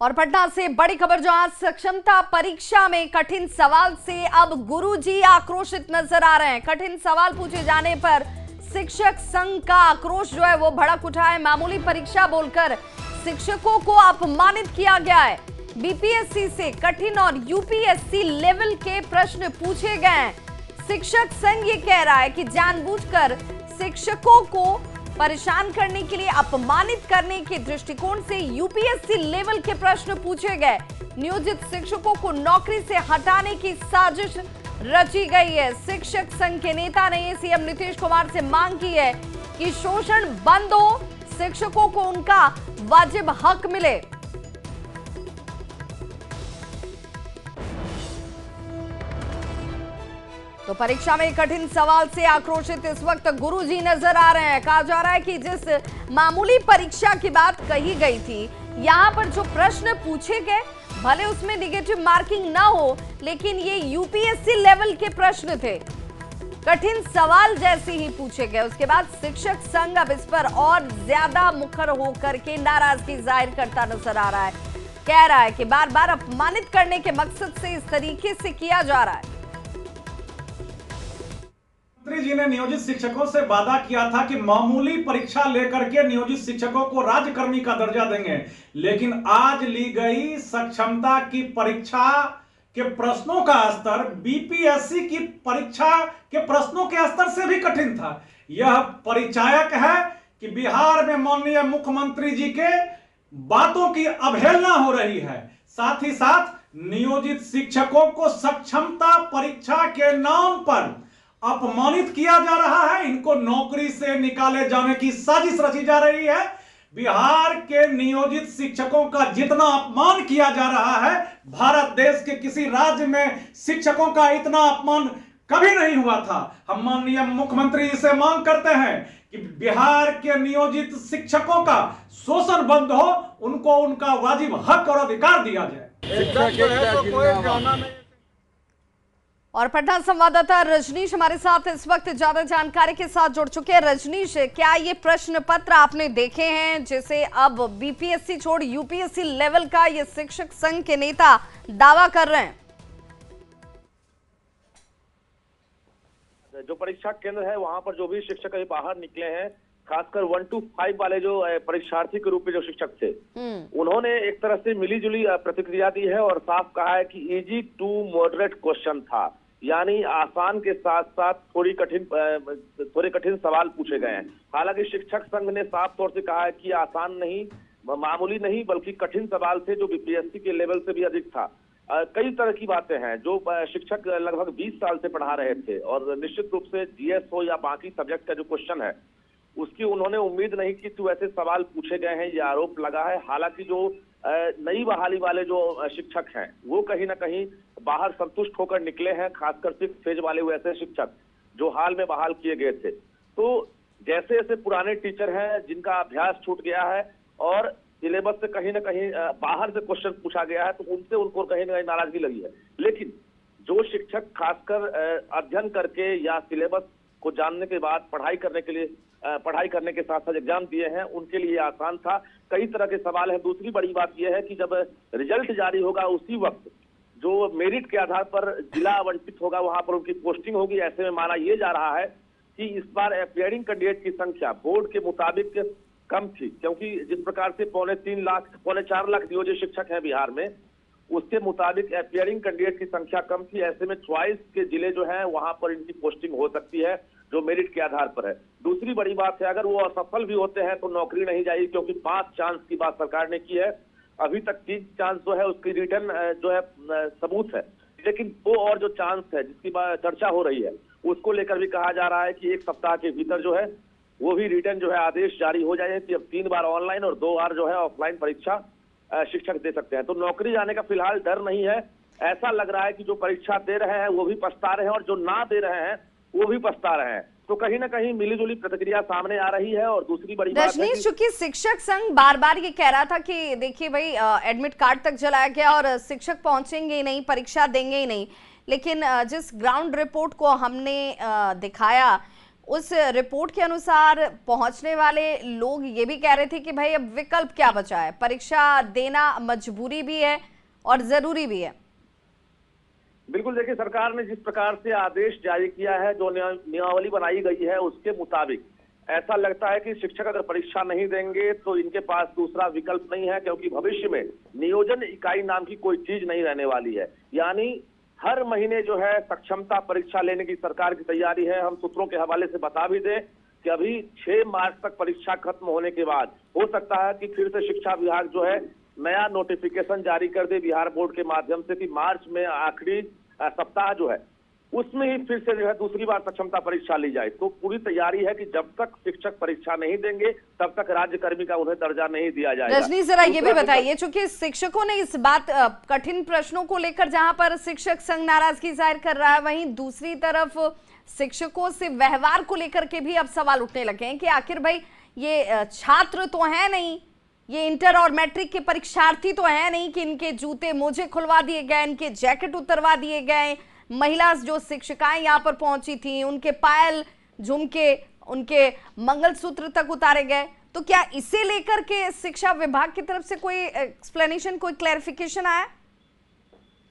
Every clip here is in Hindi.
और पटना से बड़ी खबर जो आज सक्षमता परीक्षा में कठिन सवाल से अब गुरुजी आक्रोशित नजर आ रहे हैं। कठिन सवाल पूछे जाने पर शिक्षक संघ का आक्रोश जो है वो भड़क उठा है। मामूली परीक्षा बोलकर शिक्षकों को अपमानित किया गया है। बीपीएससी से कठिन और यूपीएससी लेवल के प्रश्न पूछे गए हैं। शिक्षक संघ ये कह रहा है कि जानबूझकर शिक्षकों को परेशान करने के लिए, अपमानित करने के दृष्टिकोण से यूपीएससी लेवल के प्रश्न पूछे गए। नियोजित शिक्षकों को नौकरी से हटाने की साजिश रची गई है। शिक्षक संघ के नेता ने सीएम नीतीश कुमार से मांग की है कि शोषण बंद हो, शिक्षकों को उनका वाजिब हक मिले। तो परीक्षा में कठिन सवाल से आक्रोशित इस वक्त गुरुजी नजर आ रहे हैं। कहा जा रहा है कि जिस मामूली परीक्षा की बात कही गई थी, यहां पर जो प्रश्न पूछे गए भले उसमें निगेटिव मार्किंग ना हो, लेकिन ये यूपीएससी लेवल के प्रश्न थे। कठिन सवाल जैसे ही पूछे गए उसके बाद शिक्षक संघ अब इस पर और ज्यादा मुखर होकर के नाराजगी जाहिर करता नजर आ रहा है। कह रहा है कि बार बार अपमानित करने के मकसद से इस तरीके से किया जा रहा है। मंत्री जी ने नियोजित शिक्षकों से वादा किया था कि मामूली परीक्षा लेकर के नियोजित शिक्षकों को राज्यकर्मी का दर्जा देंगे, लेकिन आज ली गई सक्षमता की परीक्षा के प्रश्नों का स्तर बीपीएससी की परीक्षा के प्रश्नों के स्तर से भी कठिन था। यह परिचायक है कि बिहार में माननीय मुख्यमंत्री जी के बातों की अवहेलना हो रही है। साथ ही साथ नियोजित शिक्षकों को सक्षमता परीक्षा के नाम पर अपमानित किया जा रहा है। इनको नौकरी से निकाले जाने की साजिश रची जा रही है। बिहार के नियोजित शिक्षकों का जितना अपमान किया जा रहा है, भारत देश के किसी राज्य में शिक्षकों का इतना अपमान कभी नहीं हुआ था। हम माननीय मुख्यमंत्री से मांग करते हैं कि बिहार के नियोजित शिक्षकों का शोषण बंद हो, उनको उनका वाजिब हक और अधिकार दिया जाए। और पटना संवाददाता रजनीश हमारे साथ इस वक्त ज्यादा जानकारी के साथ जुड़ चुके हैं। रजनीश, क्या ये प्रश्न पत्र आपने देखे हैं जिसे अब बीपीएससी छोड़ यूपीएससी लेवल का ये शिक्षक संघ के नेता दावा कर रहे हैं? जो परीक्षा केंद्र है वहां पर जो भी शिक्षक अभी बाहर निकले हैं, खासकर 1 to 5 वाले जो परीक्षार्थी के रूप में जो शिक्षक थे, उन्होंने एक तरह से मिलीजुली प्रतिक्रिया दी है और साफ कहा है कि इजी टू मॉडरेट क्वेश्चन था, यानी आसान के साथ साथ थोड़े कठिन सवाल पूछे गए हैं। हालांकि शिक्षक संघ ने साफ तौर से कहा है कि आसान नहीं, मामूली नहीं, बल्कि कठिन सवाल थे जो बीपीएससी के लेवल से भी अधिक था। कई तरह की बातें हैं जो शिक्षक लगभग 20 साल से पढ़ा रहे थे और निश्चित रूप से जीएस हो या बाकी सब्जेक्ट का जो क्वेश्चन है उसकी उन्होंने उम्मीद नहीं की तो ऐसे सवाल पूछे गए हैं, ये आरोप लगा है। हालांकि जो नई बहाली वाले जो शिक्षक हैं वो कहीं ना कहीं बाहर संतुष्ट होकर निकले हैं, खासकर 6th फेज वाले वैसे शिक्षक जो हाल में बहाल किए गए थे। तो जैसे जैसे पुराने टीचर हैं जिनका अभ्यास छूट गया है और सिलेबस से कहीं ना कहीं बाहर से क्वेश्चन पूछा गया है, तो उनसे उनको कहीं ना कहीं नाराजगी लगी है। लेकिन जो शिक्षक खासकर अध्ययन करके या सिलेबस को जानने के बाद पढ़ाई करने के साथ साथ एग्जाम दिए हैं, उनके लिए आसान था। कई तरह के सवाल हैं। दूसरी बड़ी बात यह है कि जब रिजल्ट जारी होगा उसी वक्त जो मेरिट के आधार पर जिला आवंटित होगा वहां पर उनकी पोस्टिंग होगी। ऐसे में माना यह जा रहा है कि इस बार अपीयरिंग कैंडिडेट की संख्या बोर्ड के मुताबिक कम थी, क्योंकि जिस प्रकार से 4.5 लाख नियोजित शिक्षक हैं बिहार में, उसके मुताबिक अपीयरिंग कैंडिडेट की संख्या कम थी। ऐसे में चॉइस के जिले जो हैं वहां पर इनकी पोस्टिंग हो सकती है जो मेरिट के आधार पर है। दूसरी बड़ी बात है, अगर वो असफल भी होते हैं तो नौकरी नहीं जाएगी, क्योंकि 5 चांस की बात सरकार ने की है। अभी तक 3 चांस जो है उसकी रिटर्न जो है सबूत है, लेकिन 2 और जो चांस है जिसकी चर्चा हो रही है उसको लेकर भी कहा जा रहा है कि 1 सप्ताह के भीतर जो है वो भी रिटर्न जो है आदेश जारी हो जाए कि अब 3 बार ऑनलाइन और 2 बार जो है ऑफलाइन परीक्षा शिक्षक दे सकते हैं। तो नौकरी जाने का फिलहाल डर नहीं है। ऐसा लग रहा है कि जो परीक्षा दे रहे हैं वो भी पछता रहे हैं और जो ना दे रहे हैं वो भी पछता रहे हैं। तो कहीं ना कहीं मिलीजुली प्रतिक्रिया सामने आ रही है। और दूसरी बड़ी बात है कि चूंकि शिक्षक संघ बार बार ये कह रहा था कि देखिए भाई, एडमिट कार्ड तक जलाया गया और शिक्षक पहुंचेंगे ही नहीं, परीक्षा देंगे ही नहीं, लेकिन जिस ग्राउंड रिपोर्ट को हमने दिखाया उस रिपोर्ट के अनुसार पहुंचने वाले लोग ये भी कह रहे थे कि भाई अब विकल्प क्या बचा है, परीक्षा देना मजबूरी भी है और जरूरी भी है। बिल्कुल, देखिए सरकार ने जिस प्रकार से आदेश जारी किया है, जो नियमावली बनाई गई है, उसके मुताबिक ऐसा लगता है कि शिक्षक अगर परीक्षा नहीं देंगे तो इनके पास दूसरा विकल्प नहीं है, क्योंकि भविष्य में नियोजन इकाई नाम की कोई चीज नहीं रहने वाली है। यानी हर महीने जो है सक्षमता परीक्षा लेने की सरकार की तैयारी है। हम सूत्रों के हवाले से बता भी दें कि अभी 6 मार्च तक परीक्षा खत्म होने के बाद हो सकता है कि फिर से शिक्षा विभाग जो है नया नोटिफिकेशन जारी कर दे बिहार बोर्ड के माध्यम से कि मार्च में आखिरी सप्ताह जो है उसमें ही फिर से जो है दूसरी बार सक्षमता परीक्षा ली जाए। तो पूरी तैयारी है कि जब तक शिक्षक परीक्षा नहीं देंगे तब तक राज्यकर्मी का उन्हें दर्जा नहीं दिया जाएगा। रजनी, जरा ये भी बताइए, चूंकि शिक्षकों ने इस बात कठिन प्रश्नों को लेकर जहां पर शिक्षक संघ नाराजगी जाहिर कर रहा है, वहीं दूसरी तरफ शिक्षकों से व्यवहार को लेकर के भी अब सवाल उठने लगे हैं कि आखिर भाई ये छात्र तो है नहीं, ये इंटर और मैट्रिक के परीक्षार्थी तो है नहीं कि इनके जूते मोजे खुलवा दिए गए, इनके जैकेट उतरवा दिए गए। महिला जो शिक्षिकाएं यहाँ पर पहुंची थी उनके पायल, झुमके, उनके मंगलसूत्र तक उतारे गए। तो क्या इसे लेकर के शिक्षा विभाग की तरफ से कोई एक्सप्लेनेशन, कोई क्लैरिफिकेशन आया?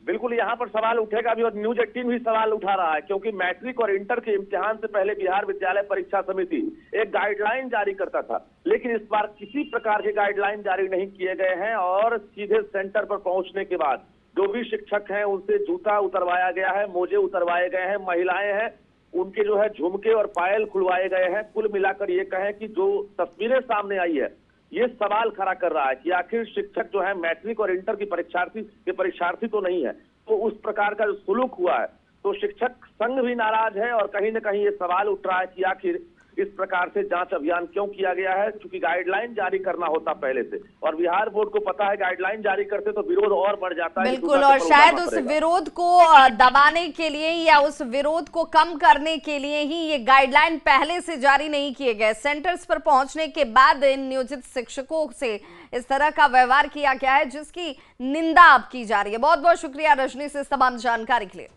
बिल्कुल, यहाँ पर सवाल उठेगा भी और न्यूज 18 भी सवाल उठा रहा है, क्योंकि मैट्रिक और इंटर के इम्तिहान से पहले बिहार विद्यालय परीक्षा समिति एक गाइडलाइन जारी करता था, लेकिन इस बार किसी प्रकार के गाइडलाइन जारी नहीं किए गए हैं और सीधे सेंटर पर पहुंचने के बाद जो भी शिक्षक हैं उनसे जूता उतरवाया गया है, मोजे उतरवाए गए हैं, महिलाएं हैं उनके जो है झुमके और पायल खुलवाए गए हैं। कुल मिलाकर ये कहें कि जो तस्वीरें सामने आई है ये सवाल खड़ा कर रहा है कि आखिर शिक्षक जो है मैट्रिक और इंटर की परीक्षार्थी तो नहीं है। तो उस प्रकार का जो सुलूक हुआ है तो शिक्षक संघ भी नाराज है और कहीं ना कहीं ये सवाल उठ रहा है कि आखिर इस प्रकार से जांच अभियान क्यों किया गया है, क्योंकि गाइडलाइन जारी करना होता पहले से और बिहार बोर्ड को पता है गाइडलाइन जारी करते तो विरोध और बढ़ जाता है। बिल्कुल, और शायद उस विरोध को दबाने के लिए या उस विरोध को कम करने के लिए ही ये गाइडलाइन पहले से जारी नहीं किए गए। सेंटर्स पर पहुंचने के बाद इन नियोजित शिक्षकों से इस तरह का व्यवहार किया गया है जिसकी निंदा अब की जा रही है। बहुत बहुत शुक्रिया रजनी से इस तमाम जानकारी के लिए।